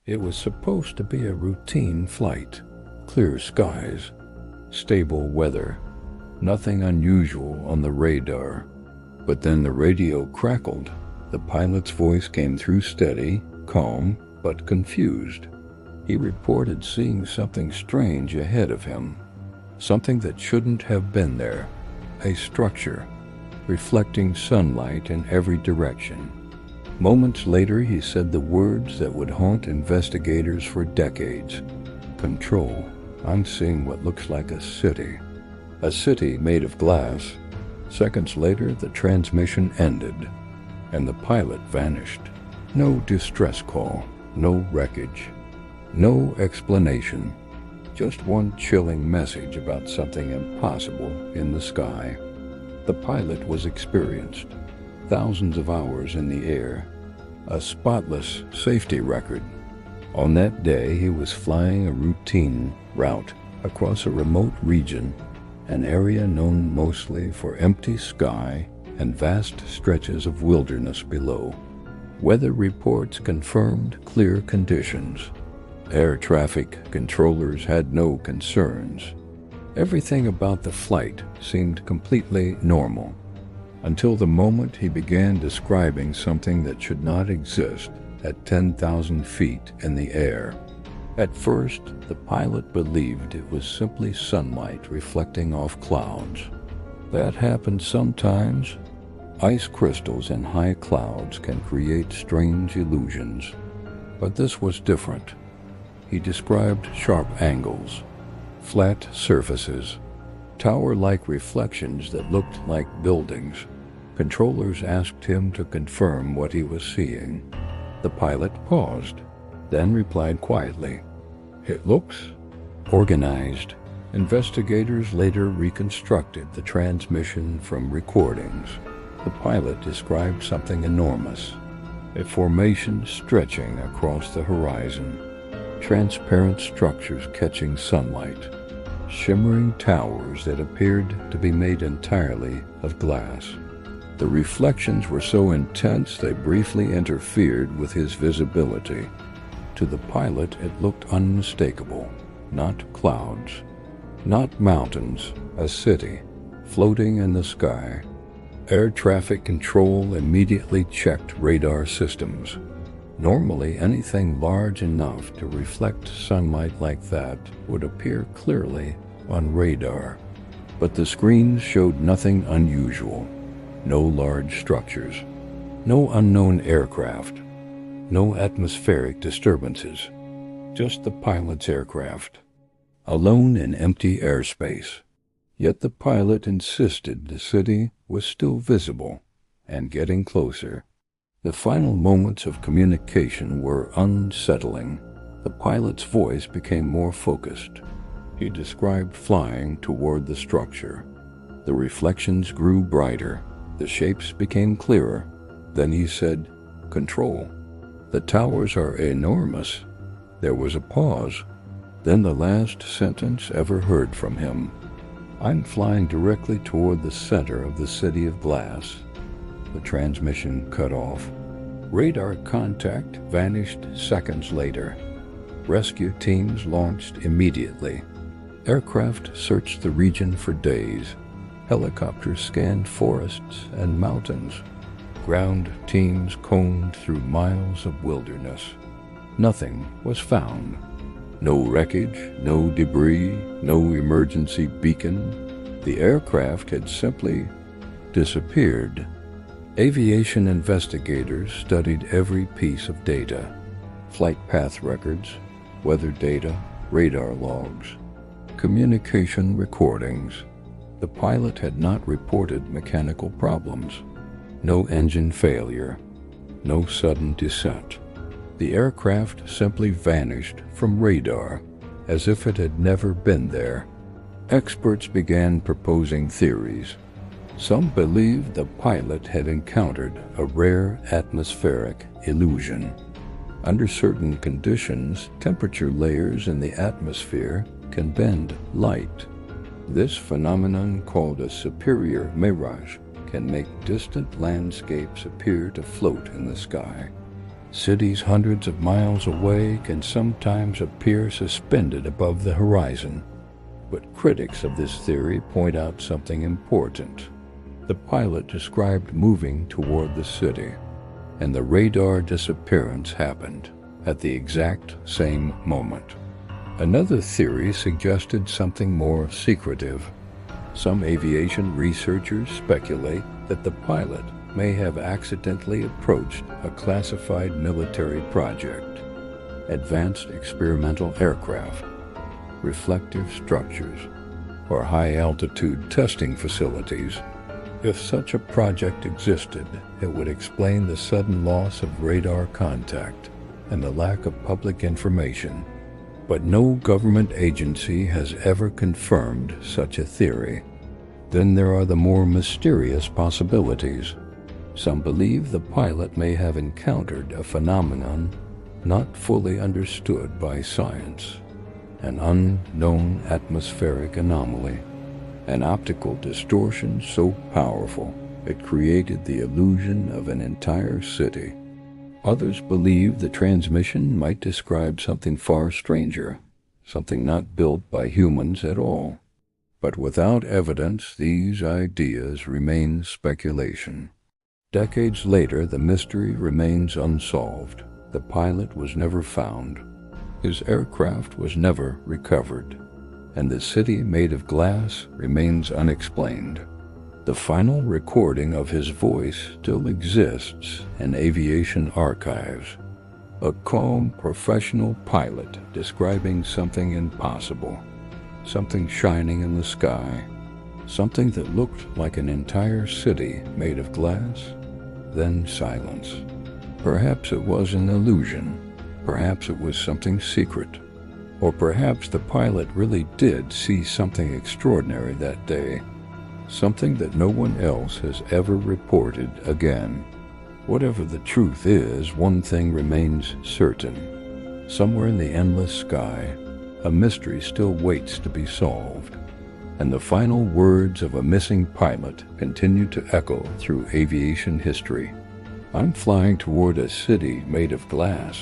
It was supposed to be a routine flight. Clear skies, stable weather, nothing unusual on the radar. But then the radio crackled. The pilot's voice came through steady, calm, but confused. He reported seeing something strange ahead of him. Something that shouldn't have been there. A structure, reflecting sunlight in every direction. Moments later, he said the words that would haunt investigators for decades. Control. I'm seeing what looks like a city. A city made of glass. Seconds later, the transmission ended, and the pilot vanished. No distress call, no wreckage, no explanation. Just one chilling message about something impossible in the sky. The pilot was experienced. Thousands of hours in the air. A spotless safety record. On that day, he was flying a routine route across a remote region, an area known mostly for empty sky and vast stretches of wilderness below. Weather reports confirmed clear conditions. Air traffic controllers had no concerns. Everything about the flight seemed completely normal, until the moment he began describing something that should not exist at 10,000 feet in the air. At first, the pilot believed it was simply sunlight reflecting off clouds. That happens sometimes. Ice crystals in high clouds can create strange illusions. But this was different. He described sharp angles, flat surfaces, tower-like reflections that looked like buildings. Controllers asked him to confirm what he was seeing. The pilot paused, then replied quietly, "It looks organized." Investigators later reconstructed the transmission from recordings. The pilot described something enormous, a formation stretching across the horizon, transparent structures catching sunlight, shimmering towers that appeared to be made entirely of glass. The reflections were so intense they briefly interfered with his visibility. To the pilot, it looked unmistakable. Not clouds, not mountains, a city, floating in the sky. Air traffic control immediately checked radar systems. Normally, anything large enough to reflect sunlight like that would appear clearly on radar. But the screens showed nothing unusual. No large structures, no unknown aircraft, no atmospheric disturbances, just the pilot's aircraft, alone in empty airspace. Yet the pilot insisted the city was still visible and getting closer. The final moments of communication were unsettling. The pilot's voice became more focused. He described flying toward the structure. The reflections grew brighter. The shapes became clearer. Then he said, "Control. The towers are enormous." There was a pause. Then the last sentence ever heard from him. "I'm flying directly toward the center of the city of glass." The transmission cut off. Radar contact vanished seconds later. Rescue teams launched immediately. Aircraft searched the region for days. Helicopters scanned forests and mountains. Ground teams combed through miles of wilderness. Nothing was found. No wreckage, no debris, no emergency beacon. The aircraft had simply disappeared. Aviation investigators studied every piece of data: flight path records, weather data, radar logs, communication recordings. The pilot had not reported mechanical problems. No engine failure. No sudden descent. The aircraft simply vanished from radar, as if it had never been there. Experts began proposing theories. Some believed the pilot had encountered a rare atmospheric illusion. Under certain conditions, temperature layers in the atmosphere can bend light. This phenomenon, called a superior mirage, can make distant landscapes appear to float in the sky. Cities hundreds of miles away can sometimes appear suspended above the horizon. But critics of this theory point out something important. The pilot described moving toward the city, and the radar disappearance happened at the exact same moment. Another theory suggested something more secretive. Some aviation researchers speculate that the pilot may have accidentally approached a classified military project, advanced experimental aircraft, reflective structures, or high-altitude testing facilities. If such a project existed, it would explain the sudden loss of radar contact and the lack of public information. But no government agency has ever confirmed such a theory. Then there are the more mysterious possibilities. Some believe the pilot may have encountered a phenomenon not fully understood by science, an unknown atmospheric anomaly, an optical distortion so powerful it created the illusion of an entire city. Others believe the transmission might describe something far stranger, something not built by humans at all. But without evidence, these ideas remain speculation. Decades later, the mystery remains unsolved. The pilot was never found. His aircraft was never recovered, and the city made of glass remains unexplained. The final recording of his voice still exists in aviation archives. A calm, professional pilot describing something impossible, something shining in the sky, something that looked like an entire city made of glass, then silence. Perhaps it was an illusion. Perhaps it was something secret. Or perhaps the pilot really did see something extraordinary that day, something that no one else has ever reported again. Whatever the truth is, one thing remains certain. Somewhere in the endless sky, a mystery still waits to be solved, and the final words of a missing pilot continue to echo through aviation history. I'm flying toward a city made of glass.